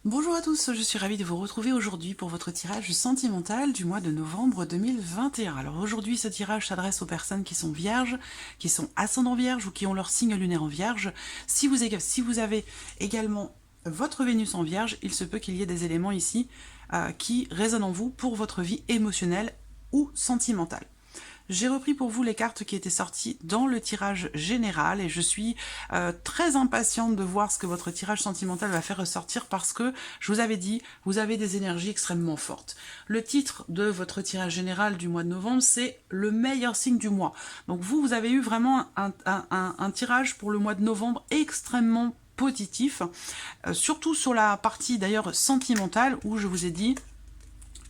Bonjour à tous, je suis ravie de vous retrouver aujourd'hui pour votre tirage sentimental du mois de novembre 2021. Alors aujourd'hui, ce tirage s'adresse aux personnes qui sont vierges, qui sont ascendants vierges ou qui ont leur signe lunaire en vierge. Si vous avez également votre Vénus en vierge, il se peut qu'il y ait des éléments ici qui résonnent en vous pour votre vie émotionnelle ou sentimentale. J'ai repris pour vous les cartes qui étaient sorties dans le tirage général et je suis très impatiente de voir ce que votre tirage sentimental va faire ressortir parce que, je vous avais dit, vous avez des énergies extrêmement fortes. Le titre de votre tirage général du mois de novembre, c'est le meilleur signe du mois. Donc vous avez eu vraiment un tirage pour le mois de novembre extrêmement positif, surtout sur la partie d'ailleurs sentimentale où je vous ai dit,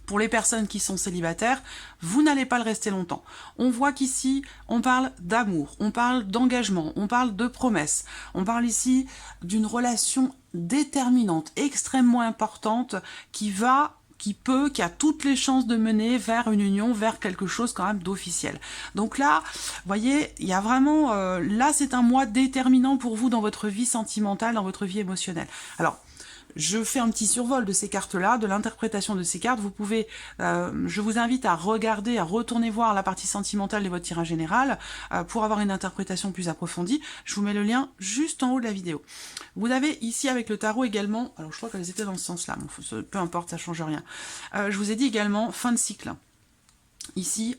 pour les personnes qui sont célibataires, vous n'allez pas le rester longtemps. On voit qu'ici, on parle d'amour, on parle d'engagement, on parle de promesses. On parle ici d'une relation déterminante, extrêmement importante, qui a toutes les chances de mener vers une union, vers quelque chose quand même d'officiel. Donc là, vous voyez, il y a vraiment... là, c'est un mois déterminant pour vous dans votre vie sentimentale, dans votre vie émotionnelle. Alors, je fais un petit survol de ces cartes-là, de l'interprétation de ces cartes. Vous pouvez, je vous invite à regarder, à retourner voir la partie sentimentale de votre tirage général pour avoir une interprétation plus approfondie. Je vous mets le lien juste en haut de la vidéo. Vous avez ici avec le tarot également, alors je crois qu'elles étaient dans ce sens-là, peu importe, ça change rien. Je vous ai dit également fin de cycle. Ici,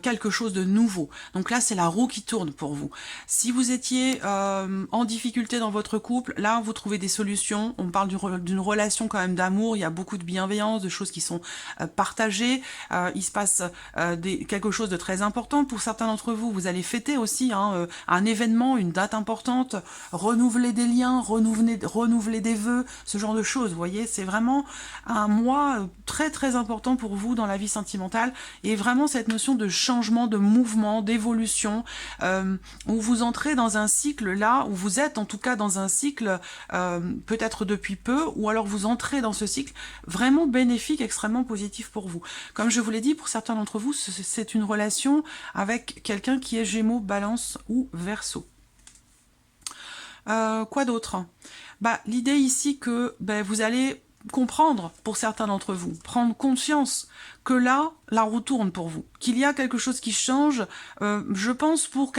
quelque chose de nouveau. Donc là, c'est la roue qui tourne pour vous. Si vous étiez en difficulté dans votre couple, là, vous trouvez des solutions. On parle d'une relation quand même d'amour. Il y a beaucoup de bienveillance, de choses qui sont partagées. Il se passe quelque chose de très important. Pour certains d'entre vous, vous allez fêter aussi un événement, une date importante, renouveler des liens, renouveler des vœux, ce genre de choses. Vous voyez, c'est vraiment un mois très très important pour vous dans la vie sentimentale. Et vraiment cette notion de changement, de mouvement, d'évolution, où vous entrez dans un cycle là, où vous êtes en tout cas dans un cycle peut-être depuis peu, ou alors vous entrez dans ce cycle vraiment bénéfique, extrêmement positif pour vous. Comme je vous l'ai dit, pour certains d'entre vous, c'est une relation avec quelqu'un qui est Gémeaux, Balance ou Verseau. Quoi d'autre? L'idée ici que vous allez comprendre pour certains d'entre vous, prendre conscience que là, la roue tourne pour vous, qu'il y a quelque chose qui change, je pense pour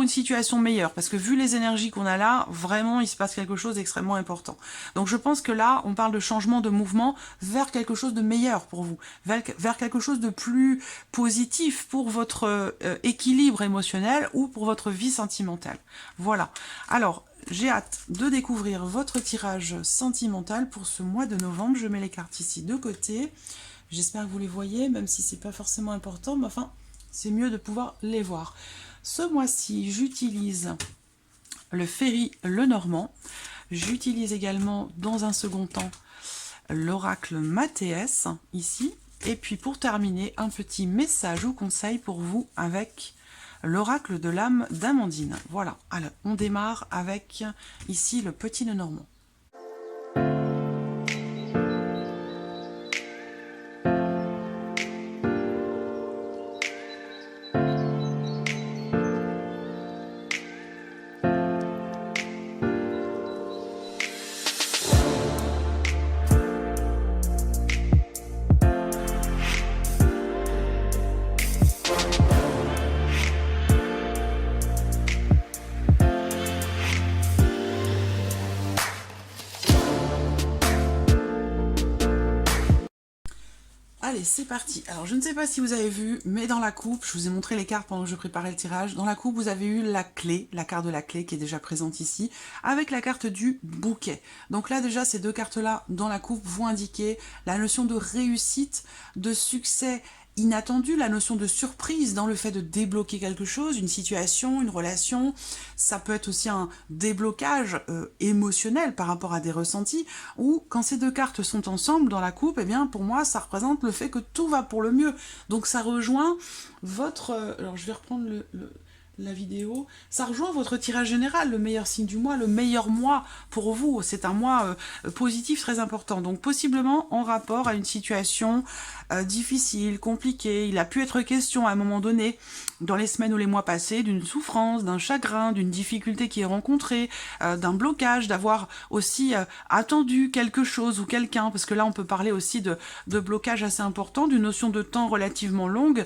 une situation meilleure, parce que vu les énergies qu'on a là, vraiment il se passe quelque chose d'extrêmement important. Donc je pense que là, on parle de changement de mouvement vers quelque chose de meilleur pour vous, vers quelque chose de plus positif pour votre équilibre émotionnel ou pour votre vie sentimentale. Voilà. Alors, j'ai hâte de découvrir votre tirage sentimental pour ce mois de novembre. Je mets les cartes ici de côté. J'espère que vous les voyez, même si c'est pas forcément important, mais enfin, c'est mieux de pouvoir les voir. Ce mois-ci, j'utilise le Ferry Lenormand. J'utilise également, dans un second temps, l'oracle Mathéès, ici. Et puis, pour terminer, un petit message ou conseil pour vous avec l'oracle de l'âme d'Amandine. Voilà, alors on démarre avec ici le petit Lenormand. Allez, c'est parti. Alors, je ne sais pas si vous avez vu, mais dans la coupe, je vous ai montré les cartes pendant que je préparais le tirage. Dans la coupe, vous avez eu la clé, la carte de la clé qui est déjà présente ici, avec la carte du bouquet. Donc là, déjà, ces deux cartes-là, dans la coupe, vont indiquer la notion de réussite, de succès inattendu, la notion de surprise dans le fait de débloquer quelque chose, une situation, une relation. Ça peut être aussi un déblocage émotionnel par rapport à des ressentis, ou quand ces deux cartes sont ensemble dans la coupe, eh bien pour moi ça représente le fait que tout va pour le mieux. Donc ça rejoint votre... alors je vais reprendre la vidéo. Ça rejoint votre tirage général, le meilleur signe du mois, le meilleur mois pour vous. C'est un mois positif très important. Donc possiblement en rapport à une situation difficile, compliquée. Il a pu être question à un moment donné, dans les semaines ou les mois passés, d'une souffrance, d'un chagrin, d'une difficulté qui est rencontrée, d'un blocage, d'avoir aussi attendu quelque chose ou quelqu'un. Parce que là, on peut parler aussi de blocage assez important, d'une notion de temps relativement longue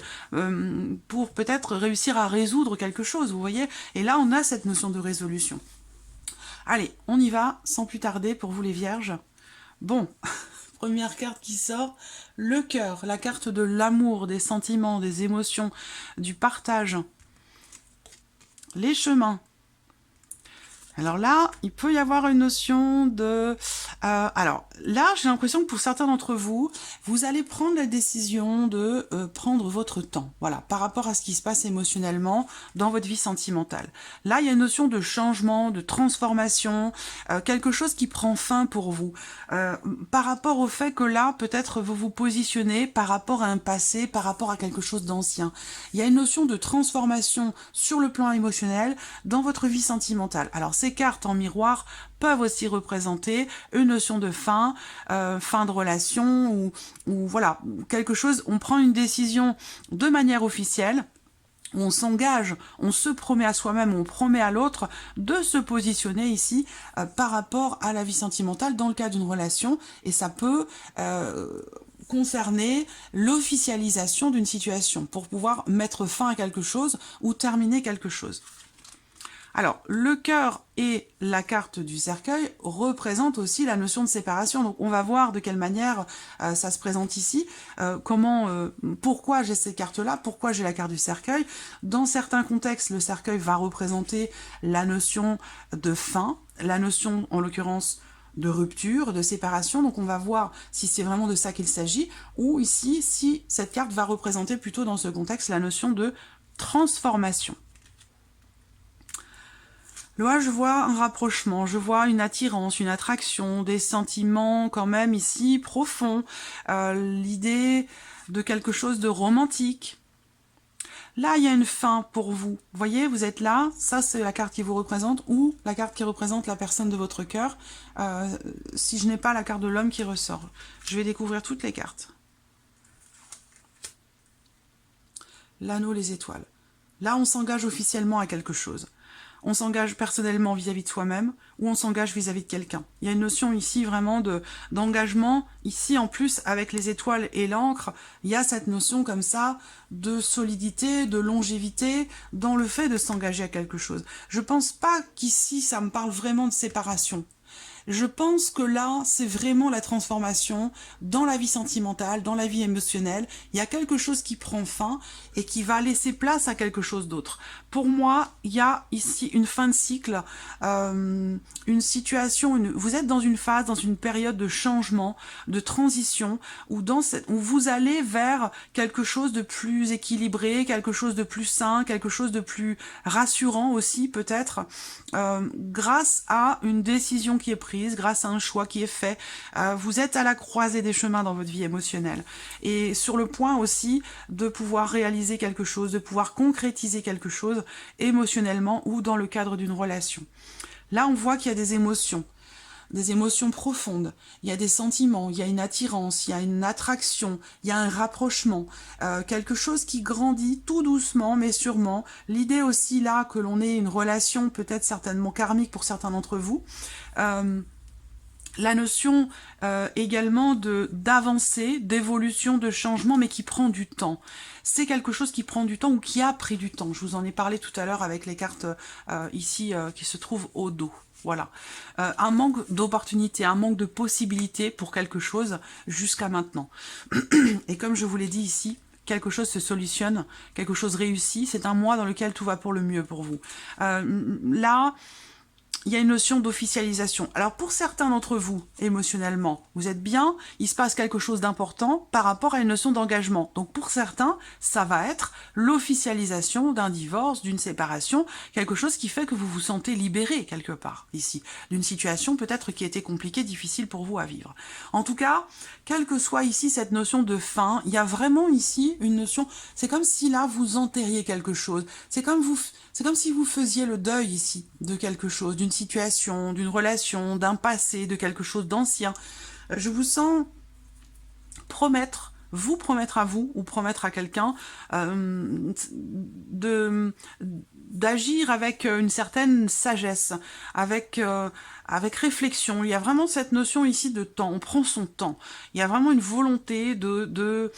pour peut-être réussir à résoudre quelque chose, vous voyez. Et là, on a cette notion de résolution. Allez, on y va, sans plus tarder, pour vous les vierges. Bon, première carte qui sort, le cœur, la carte de l'amour, des sentiments, des émotions, du partage. Les chemins. Alors là, il peut y avoir une notion de... alors là, j'ai l'impression que pour certains d'entre vous, vous allez prendre la décision de prendre votre temps, voilà, par rapport à ce qui se passe émotionnellement dans votre vie sentimentale. Là, il y a une notion de changement, de transformation, quelque chose qui prend fin pour vous, par rapport au fait que là, peut-être vous vous positionnez par rapport à un passé, par rapport à quelque chose d'ancien. Il y a une notion de transformation sur le plan émotionnel dans votre vie sentimentale. Alors, ces cartes en miroir peuvent aussi représenter une notion de fin, fin de relation, ou voilà, quelque chose, on prend une décision de manière officielle, où on s'engage, on se promet à soi-même, on promet à l'autre de se positionner ici par rapport à la vie sentimentale dans le cas d'une relation, et ça peut concerner l'officialisation d'une situation pour pouvoir mettre fin à quelque chose ou terminer quelque chose. Alors, le cœur et la carte du cercueil représentent aussi la notion de séparation. Donc, on va voir de quelle manière ça se présente ici, pourquoi j'ai ces cartes-là, pourquoi j'ai la carte du cercueil. Dans certains contextes, le cercueil va représenter la notion de fin, la notion, en l'occurrence, de rupture, de séparation. Donc, on va voir si c'est vraiment de ça qu'il s'agit, ou ici, si cette carte va représenter plutôt dans ce contexte la notion de transformation. Là, je vois un rapprochement, je vois une attirance, une attraction, des sentiments quand même ici profonds, l'idée de quelque chose de romantique. Là, il y a une fin pour vous. Vous voyez, vous êtes là, ça c'est la carte qui vous représente, ou la carte qui représente la personne de votre cœur, si je n'ai pas la carte de l'homme qui ressort. Je vais découvrir toutes les cartes. L'anneau, les étoiles. Là, on s'engage officiellement à quelque chose. On s'engage personnellement vis-à-vis de soi-même ou on s'engage vis-à-vis de quelqu'un. Il y a une notion ici vraiment d'engagement. Ici, en plus, avec les étoiles et l'encre, il y a cette notion comme ça de solidité, de longévité dans le fait de s'engager à quelque chose. Je pense pas qu'ici, ça me parle vraiment de séparation. Je pense que là, c'est vraiment la transformation dans la vie sentimentale, dans la vie émotionnelle. Il y a quelque chose qui prend fin et qui va laisser place à quelque chose d'autre. Pour moi, il y a ici une fin de cycle, une situation, vous êtes dans une phase, dans une période de changement, de transition, où vous allez vers quelque chose de plus équilibré, quelque chose de plus sain, quelque chose de plus rassurant aussi peut-être, grâce à une décision qui est prise, grâce à un choix qui est fait. Vous êtes à la croisée des chemins dans votre vie émotionnelle et sur le point aussi de pouvoir réaliser quelque chose, de pouvoir concrétiser quelque chose émotionnellement ou dans le cadre d'une relation. Là, on voit qu'il y a des émotions profondes, il y a des sentiments, il y a une attirance, il y a une attraction, il y a un rapprochement, quelque chose qui grandit tout doucement mais sûrement. L'idée aussi là que l'on ait une relation peut-être certainement karmique pour certains d'entre vous, la notion également d'avancer, d'évolution, de changement, mais qui prend du temps. C'est quelque chose qui prend du temps ou qui a pris du temps. Je vous en ai parlé tout à l'heure avec les cartes ici qui se trouvent au dos. Voilà. Un manque d'opportunités, un manque de possibilités pour quelque chose jusqu'à maintenant. Et comme je vous l'ai dit ici, quelque chose se solutionne, quelque chose réussit. C'est un mois dans lequel tout va pour le mieux pour vous. Là... il y a une notion d'officialisation. Alors pour certains d'entre vous, émotionnellement, vous êtes bien, il se passe quelque chose d'important par rapport à une notion d'engagement. Donc pour certains, ça va être l'officialisation d'un divorce, d'une séparation, quelque chose qui fait que vous vous sentez libéré quelque part ici, d'une situation peut-être qui était compliquée, difficile pour vous à vivre. En tout cas, quelle que soit ici cette notion de fin, il y a vraiment ici une notion, c'est comme si là vous enterriez quelque chose, c'est comme si vous faisiez le deuil ici de quelque chose, d'une situation, d'une relation, d'un passé, de quelque chose d'ancien. Je vous sens vous promettre à vous ou promettre à quelqu'un d'agir avec une certaine sagesse, avec réflexion. Il y a vraiment cette notion ici de temps, on prend son temps. Il y a vraiment une volonté de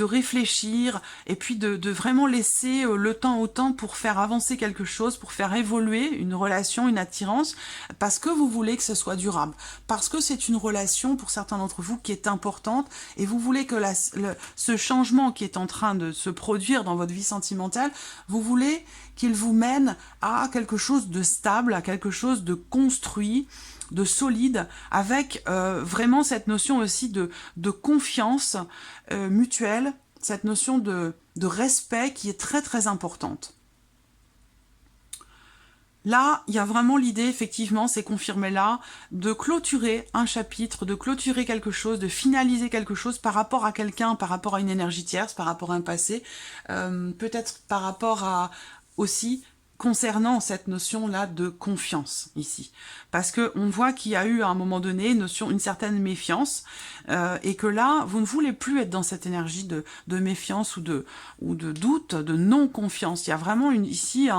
réfléchir et puis de vraiment laisser le temps au temps pour faire avancer quelque chose, pour faire évoluer une relation, une attirance, parce que vous voulez que ce soit durable, parce que c'est une relation pour certains d'entre vous qui est importante et vous voulez que ce changement qui est en train de se produire dans votre vie sentimentale, vous voulez qu'il vous mène à quelque chose de stable, à quelque chose de construit, de solide, avec vraiment cette notion aussi de confiance mutuelle, cette notion de respect qui est très très importante. Là, il y a vraiment l'idée, effectivement, c'est confirmé là, de clôturer un chapitre, de clôturer quelque chose, de finaliser quelque chose par rapport à quelqu'un, par rapport à une énergie tierce, par rapport à un passé, peut-être par rapport à aussi concernant cette notion-là de confiance ici. Parce qu'on voit qu'il y a eu à un moment donné une certaine méfiance et que là, vous ne voulez plus être dans cette énergie de méfiance ou de doute, de non-confiance. Il y a vraiment ici,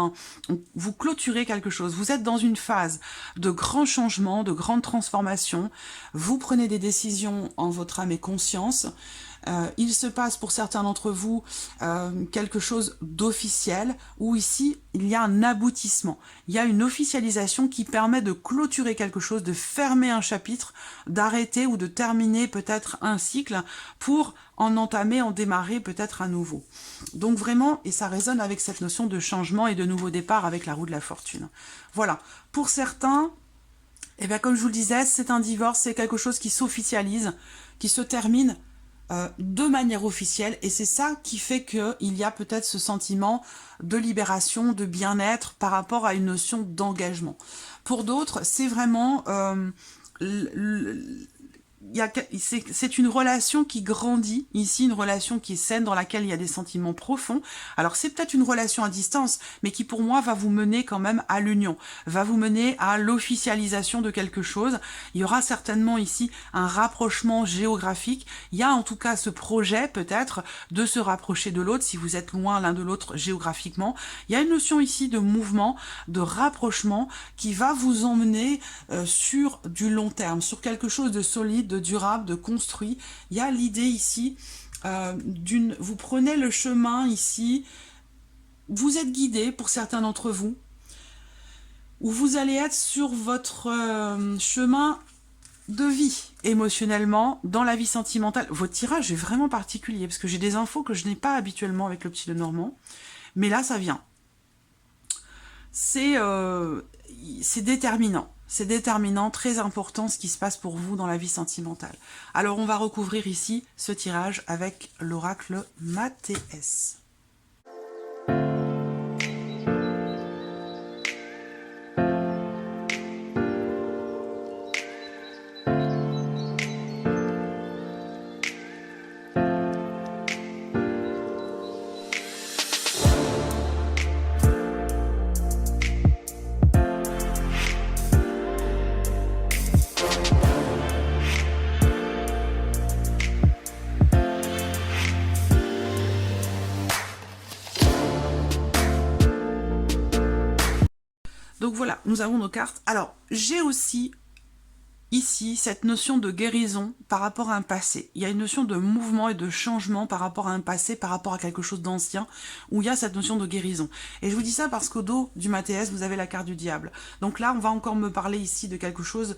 vous clôturez quelque chose. Vous êtes dans une phase de grands changements, de grandes transformations. Vous prenez des décisions en votre âme et conscience. Il se passe pour certains d'entre vous quelque chose d'officiel où ici il y a un aboutissement, il y a une officialisation qui permet de clôturer quelque chose, de fermer un chapitre, d'arrêter ou de terminer peut-être un cycle pour en démarrer peut-être un nouveau. Donc vraiment, et ça résonne avec cette notion de changement et de nouveau départ avec la roue de la fortune. Voilà, pour certains, eh bien, comme je vous le disais, c'est un divorce, c'est quelque chose qui s'officialise, qui se termine de manière officielle, et c'est ça qui fait qu'il y a peut-être ce sentiment de libération, de bien-être par rapport à une notion d'engagement. Pour d'autres, c'est vraiment c'est une relation qui grandit, ici une relation qui est saine, dans laquelle il y a des sentiments profonds. Alors c'est peut-être une relation à distance, mais qui pour moi va vous mener quand même à l'union, va vous mener à l'officialisation de quelque chose. Il y aura certainement ici un rapprochement géographique, il y a en tout cas ce projet peut-être de se rapprocher de l'autre, si vous êtes loin l'un de l'autre géographiquement. Il y a une notion ici de mouvement, de rapprochement, qui va vous emmener sur du long terme, sur quelque chose de solide, de durable, de construit. Il y a l'idée ici vous prenez le chemin ici, vous êtes guidé pour certains d'entre vous, où vous allez être sur votre chemin de vie émotionnellement, dans la vie sentimentale. Votre tirage est vraiment particulier, parce que j'ai des infos que je n'ai pas habituellement avec le petit Lenormand, mais là ça vient. C'est déterminant. C'est déterminant, très important ce qui se passe pour vous dans la vie sentimentale. Alors on va recouvrir ici ce tirage avec l'oracle Mathéès. Donc voilà, nous avons nos cartes. Alors, j'ai aussi ici cette notion de guérison par rapport à un passé. Il y a une notion de mouvement et de changement par rapport à un passé, par rapport à quelque chose d'ancien, où il y a cette notion de guérison. Et je vous dis ça parce qu'au dos du Mathéès, vous avez la carte du diable. Donc là, on va encore me parler ici de quelque chose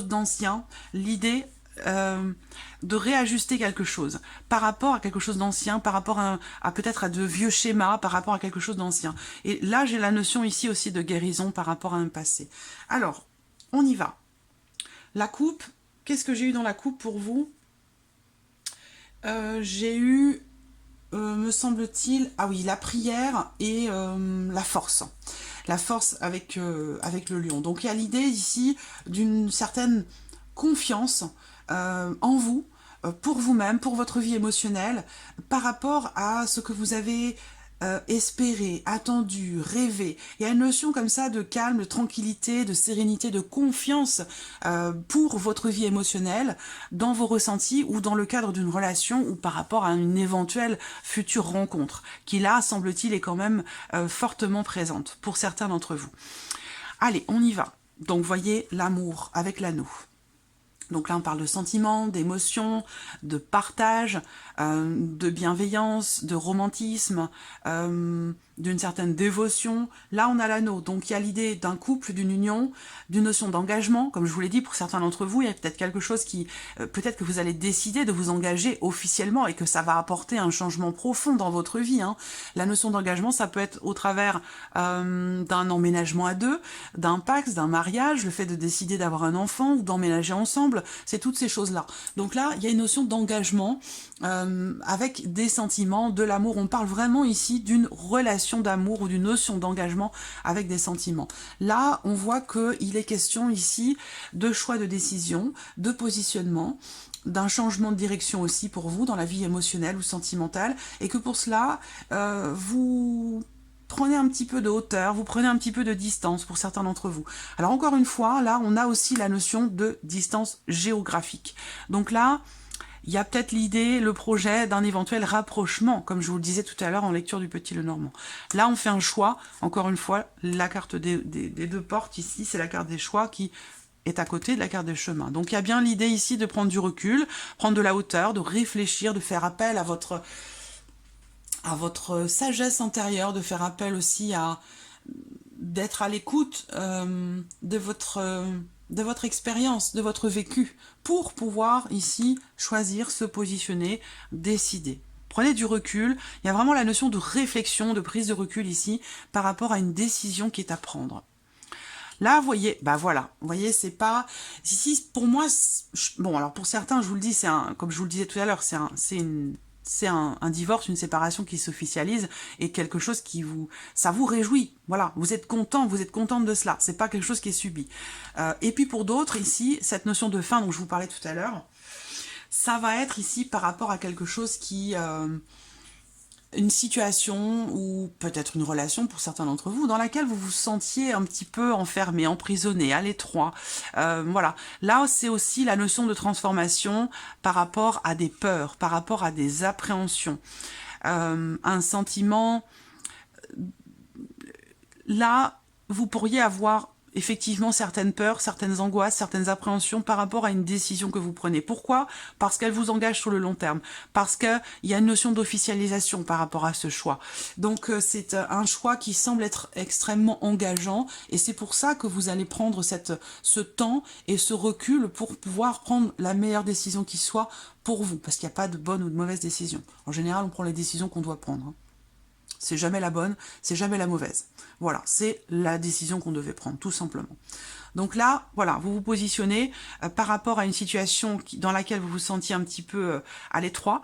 d'ancien. L'idée de réajuster quelque chose par rapport à quelque chose d'ancien, par rapport à peut-être à de vieux schémas, par rapport à quelque chose d'ancien. Et là, j'ai la notion ici aussi de guérison par rapport à un passé. Alors, on y va. La coupe, qu'est-ce que j'ai eu dans la coupe pour vous? J'ai eu, me semble-t-il, ah oui, la prière et la force. La force avec, avec le lion. Donc il y a l'idée ici d'une certaine confiance en vous, pour vous-même, pour votre vie émotionnelle, par rapport à ce que vous avez espéré, attendu, rêvé. Il y a une notion comme ça de calme, de tranquillité, de sérénité, de confiance pour votre vie émotionnelle, dans vos ressentis ou dans le cadre d'une relation ou par rapport à une éventuelle future rencontre, qui là, semble-t-il, est quand même fortement présente pour certains d'entre vous. Allez, on y va. Donc, voyez l'amour avec l'anneau. Donc là, on parle de sentiments, d'émotions, de partage, de bienveillance, de romantisme, d'une certaine dévotion. Là, on a l'anneau. Donc, il y a l'idée d'un couple, d'une union, d'une notion d'engagement. Comme je vous l'ai dit, pour certains d'entre vous, il y a peut-être quelque chose qui... peut-être que vous allez décider de vous engager officiellement et que ça va apporter un changement profond dans votre vie. Hein. La notion d'engagement, ça peut être au travers d'un emménagement à deux, d'un pax, d'un mariage, le fait de décider d'avoir un enfant ou d'emménager ensemble. C'est toutes ces choses-là. Donc là, il y a une notion d'engagement avec des sentiments, de l'amour. On parle vraiment ici d'une relation d'amour ou d'une notion d'engagement avec des sentiments. Là, on voit qu'il est question ici de choix de décision, de positionnement, d'un changement de direction aussi pour vous dans la vie émotionnelle ou sentimentale, et que pour cela, vous prenez un petit peu de hauteur, vous prenez un petit peu de distance pour certains d'entre vous. Alors encore une fois, là, on a aussi la notion de distance géographique. Donc là, il y a peut-être l'idée, le projet d'un éventuel rapprochement, comme je vous le disais tout à l'heure en lecture du Petit Lenormand. Là, on fait un choix. Encore une fois, la carte des deux portes ici, c'est la carte des choix qui est à côté de la carte des chemins. Donc il y a bien l'idée ici de prendre du recul, prendre de la hauteur, de réfléchir, de faire appel à votre sagesse intérieure, de faire appel aussi à d'être à l'écoute de votre expérience, de votre vécu, pour pouvoir ici choisir, se positionner, décider. Prenez du recul, il y a vraiment la notion de réflexion, de prise de recul ici, par rapport à une décision qui est à prendre. Là, vous voyez, bah voilà, vous voyez, c'est pas... Ici, pour moi, bon, alors pour certains, je vous le dis, comme je vous le disais tout à l'heure, c'est un divorce, une séparation qui s'officialise et quelque chose ça vous réjouit. Voilà, vous êtes content, vous êtes contente de cela. C'est pas quelque chose qui est subi. Et puis pour d'autres, ici, cette notion de fin dont je vous parlais tout à l'heure, ça va être ici par rapport à quelque chose qui... une situation ou peut-être une relation pour certains d'entre vous dans laquelle vous vous sentiez un petit peu enfermé, emprisonné, à l'étroit. Voilà. Là, c'est aussi la notion de transformation par rapport à des peurs, par rapport à des appréhensions. Un sentiment... Là, vous pourriez avoir effectivement certaines peurs, certaines angoisses, certaines appréhensions par rapport à une décision que vous prenez. Pourquoi? Parce qu'elle vous engage sur le long terme. Parce qu'il y a une notion d'officialisation par rapport à ce choix. Donc c'est un choix qui semble être extrêmement engageant et c'est pour ça que vous allez prendre ce temps et ce recul pour pouvoir prendre la meilleure décision qui soit pour vous. Parce qu'il n'y a pas de bonne ou de mauvaise décision. En général, on prend les décisions qu'on doit prendre. Hein. C'est jamais la bonne, c'est jamais la mauvaise. Voilà, c'est la décision qu'on devait prendre, tout simplement. Donc là, voilà, vous vous positionnez par rapport à une situation dans laquelle vous vous sentiez un petit peu à l'étroit,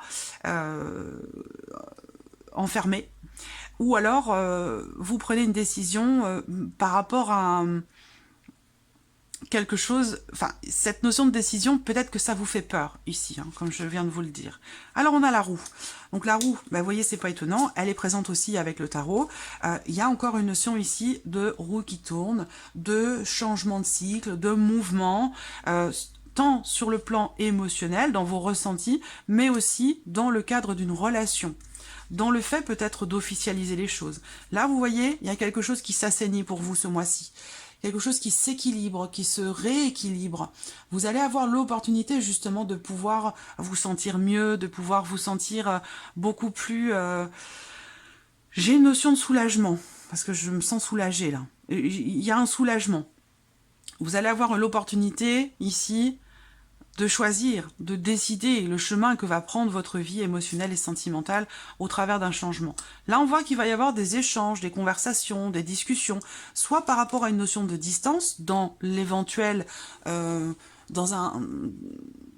enfermé, ou alors vous prenez une décision par rapport à quelque chose, enfin, cette notion de décision, peut-être que ça vous fait peur, ici, hein, comme je viens de vous le dire. Alors, on a la roue. Donc, la roue, vous voyez, c'est pas étonnant, elle est présente aussi avec le tarot. Il y a encore une notion ici de roue qui tourne, de changement de cycle, de mouvement, tant sur le plan émotionnel, dans vos ressentis, mais aussi dans le cadre d'une relation, dans le fait peut-être d'officialiser les choses. Là, vous voyez, il y a quelque chose qui s'assainit pour vous ce mois-ci. Quelque chose qui s'équilibre, qui se rééquilibre. Vous allez avoir l'opportunité justement de pouvoir vous sentir mieux, de pouvoir vous sentir beaucoup plus... J'ai une notion de soulagement, parce que je me sens soulagée là. Il y a un soulagement. Vous allez avoir l'opportunité ici de choisir, de décider le chemin que va prendre votre vie émotionnelle et sentimentale au travers d'un changement. Là, on voit qu'il va y avoir des échanges, des conversations, des discussions, soit par rapport à une notion de distance, dans l'éventuel,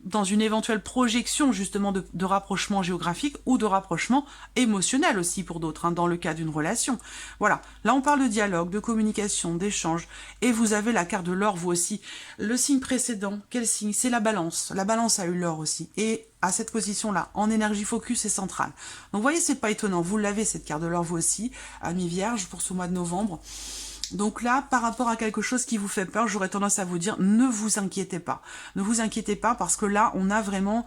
dans une éventuelle projection justement de rapprochement géographique ou de rapprochement émotionnel aussi pour d'autres, hein, dans le cas d'une relation. Voilà, là on parle de dialogue, de communication, d'échange, et vous avez la carte de l'or vous aussi. Le signe précédent, quel signe? C'est la balance. La balance a eu l'or aussi, et à cette position-là, en énergie focus et centrale. Donc vous voyez, c'est pas étonnant, vous l'avez cette carte de l'or vous aussi, amis vierges, pour ce mois de novembre. Donc là, par rapport à quelque chose qui vous fait peur, j'aurais tendance à vous dire, ne vous inquiétez pas. Ne vous inquiétez pas parce que là, on a vraiment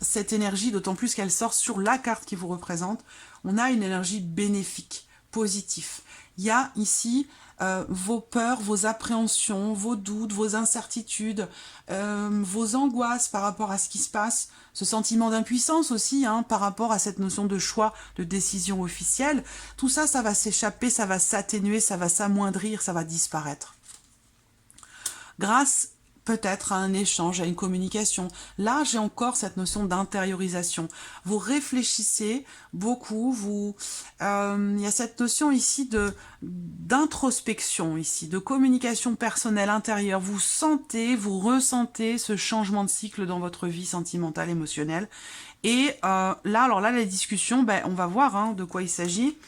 cette énergie, d'autant plus qu'elle sort sur la carte qui vous représente. On a une énergie bénéfique, positive. Il y a ici vos peurs, vos appréhensions, vos doutes, vos incertitudes, vos angoisses par rapport à ce qui se passe, ce sentiment d'impuissance aussi, hein, par rapport à cette notion de choix, de décision officielle. Tout ça, ça va s'échapper, ça va s'atténuer, ça va s'amoindrir, ça va disparaître. Grâce peut-être à un échange, à une communication. Là, j'ai encore cette notion d'intériorisation. Vous réfléchissez beaucoup, il y a cette notion ici d'introspection, ici, de communication personnelle intérieure. Vous sentez, vous ressentez ce changement de cycle dans votre vie sentimentale, émotionnelle. Et alors là, les discussions, on va voir hein, de quoi il s'agit.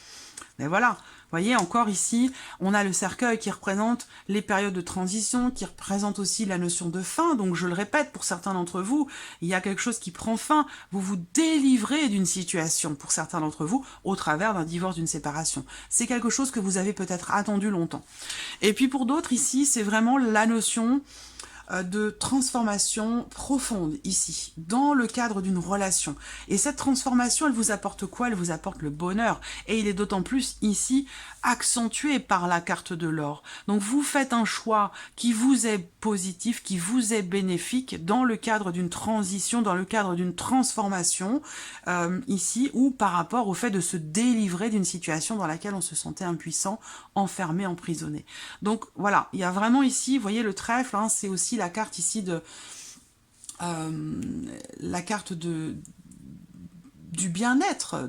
Mais voilà. Vous voyez, encore ici, on a le cercueil qui représente les périodes de transition, qui représente aussi la notion de fin. Donc, je le répète, pour certains d'entre vous, il y a quelque chose qui prend fin. Vous vous délivrez d'une situation, pour certains d'entre vous, au travers d'un divorce, d'une séparation. C'est quelque chose que vous avez peut-être attendu longtemps. Et puis, pour d'autres, ici, c'est vraiment la notion de transformation profonde ici, dans le cadre d'une relation. Et cette transformation, elle vous apporte quoi? Elle vous apporte le bonheur. Et il est d'autant plus ici accentué par la carte de l'or. Donc vous faites un choix qui vous est positif, qui vous est bénéfique dans le cadre d'une transition, dans le cadre d'une transformation ici, ou par rapport au fait de se délivrer d'une situation dans laquelle on se sentait impuissant, enfermé, emprisonné. Donc voilà, il y a vraiment ici, vous voyez le trèfle, hein, c'est aussi la carte ici de la carte du bien-être,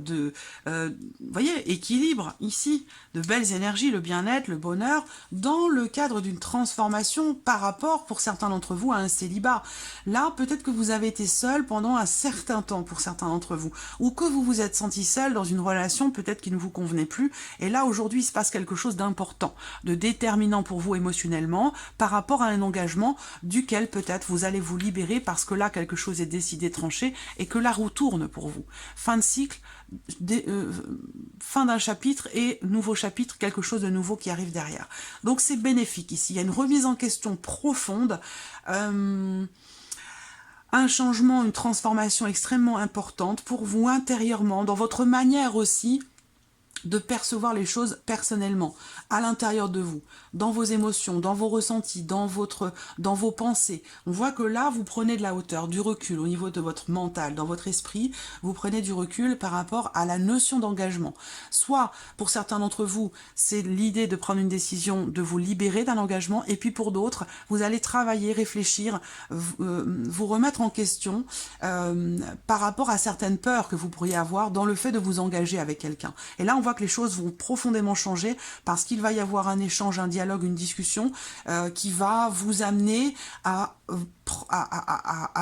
vous voyez, équilibre ici, de belles énergies, le bien-être, le bonheur, dans le cadre d'une transformation par rapport, pour certains d'entre vous, à un célibat. Là, peut-être que vous avez été seul pendant un certain temps, pour certains d'entre vous, ou que vous vous êtes senti seul dans une relation peut-être qui ne vous convenait plus, et là, aujourd'hui, il se passe quelque chose d'important, de déterminant pour vous émotionnellement, par rapport à un engagement duquel peut-être vous allez vous libérer, parce que là, quelque chose est décidé, tranché, et que la roue tourne pour vous. Fin de cycle, fin d'un chapitre et nouveau chapitre, quelque chose de nouveau qui arrive derrière. Donc c'est bénéfique ici, il y a une remise en question profonde, un changement, une transformation extrêmement importante pour vous intérieurement, dans votre manière aussi de percevoir les choses personnellement, à l'intérieur de vous, dans vos émotions, dans vos ressentis, dans vos pensées. On voit que là, vous prenez de la hauteur, du recul au niveau de votre mental, dans votre esprit, vous prenez du recul par rapport à la notion d'engagement. Soit, pour certains d'entre vous, c'est l'idée de prendre une décision, de vous libérer d'un engagement, et puis pour d'autres, vous allez travailler, réfléchir, vous remettre en question par rapport à certaines peurs que vous pourriez avoir dans le fait de vous engager avec quelqu'un. Et là, on voit que les choses vont profondément changer parce qu'il va y avoir un échange, un dialogue, une discussion qui va vous amener à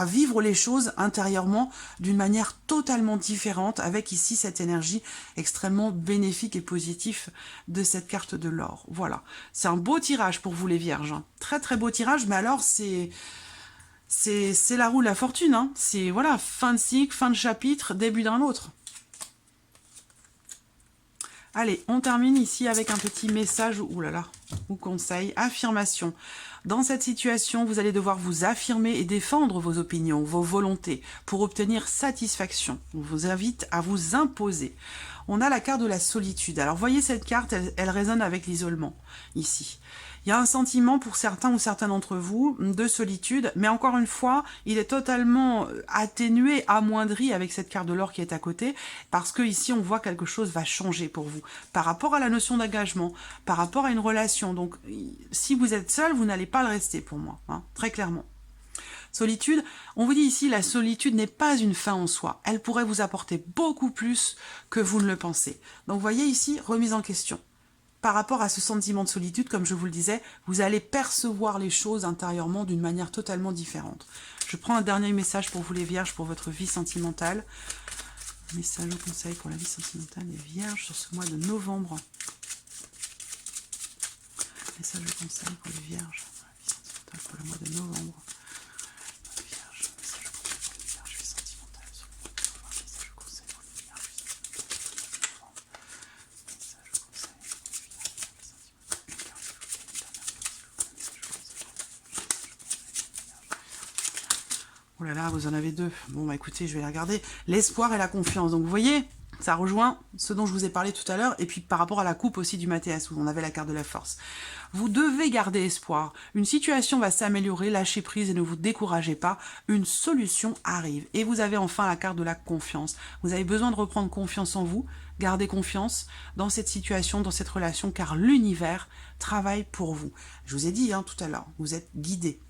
vivre les choses intérieurement d'une manière totalement différente, avec ici cette énergie extrêmement bénéfique et positive de cette carte de l'or. Voilà, c'est un beau tirage pour vous les vierges, hein. Très très beau tirage, mais alors c'est la roue de la fortune, hein. C'est voilà, fin de cycle, fin de chapitre, début d'un autre. Allez, on termine ici avec un petit message, ou conseil, affirmation. Dans cette situation, vous allez devoir vous affirmer et défendre vos opinions, vos volontés, pour obtenir satisfaction. On vous invite à vous imposer. On a la carte de la solitude. Alors, voyez cette carte, elle résonne avec l'isolement, ici. Il y a un sentiment pour certains ou certains d'entre vous de solitude, mais encore une fois, il est totalement atténué, amoindri avec cette carte de l'or qui est à côté, parce que ici on voit quelque chose va changer pour vous, par rapport à la notion d'engagement, par rapport à une relation. Donc si vous êtes seul, vous n'allez pas le rester pour moi, hein, très clairement. Solitude, on vous dit ici, la solitude n'est pas une fin en soi. Elle pourrait vous apporter beaucoup plus que vous ne le pensez. Donc, vous voyez ici, remise en question. Par rapport à ce sentiment de solitude, comme je vous le disais, vous allez percevoir les choses intérieurement d'une manière totalement différente. Je prends un dernier message pour vous les vierges, pour votre vie sentimentale. Message au conseil pour la vie sentimentale des vierges sur ce mois de novembre. Message au conseil pour les vierges, pour la vie sentimentale pour le mois de novembre. Vierge, message au conseil pour les vierges, vie sentimentale sur le mois de novembre. Message au conseil pour les vierges, vie sentimentale. Message au conseil pour les vierges, oh là là, vous en avez deux. Bon, bah écoutez, je vais les regarder. L'espoir et la confiance. Donc, vous voyez, ça rejoint ce dont je vous ai parlé tout à l'heure. Et puis, par rapport à la coupe aussi du Mathias, où on avait la carte de la force. Vous devez garder espoir. Une situation va s'améliorer, lâchez prise et ne vous découragez pas. Une solution arrive. Et vous avez enfin la carte de la confiance. Vous avez besoin de reprendre confiance en vous. Gardez confiance dans cette situation, dans cette relation, car l'univers travaille pour vous. Je vous ai dit tout à l'heure, vous êtes guidé.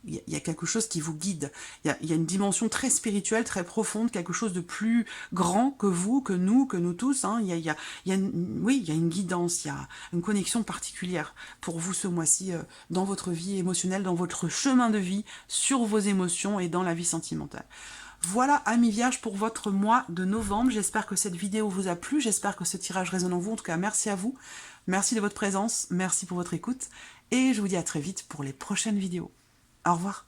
Il y a quelque chose qui vous guide. Il y a une dimension très spirituelle, très profonde, quelque chose de plus grand que vous, que nous tous. Il y a une guidance, il y a une connexion particulière pour vous ce mois-ci dans votre vie émotionnelle, dans votre chemin de vie, sur vos émotions et dans la vie sentimentale. Voilà, amis vierges, pour votre mois de novembre. J'espère que cette vidéo vous a plu. J'espère que ce tirage résonne en vous. En tout cas, merci à vous. Merci de votre présence. Merci pour votre écoute. Et je vous dis à très vite pour les prochaines vidéos. Au revoir.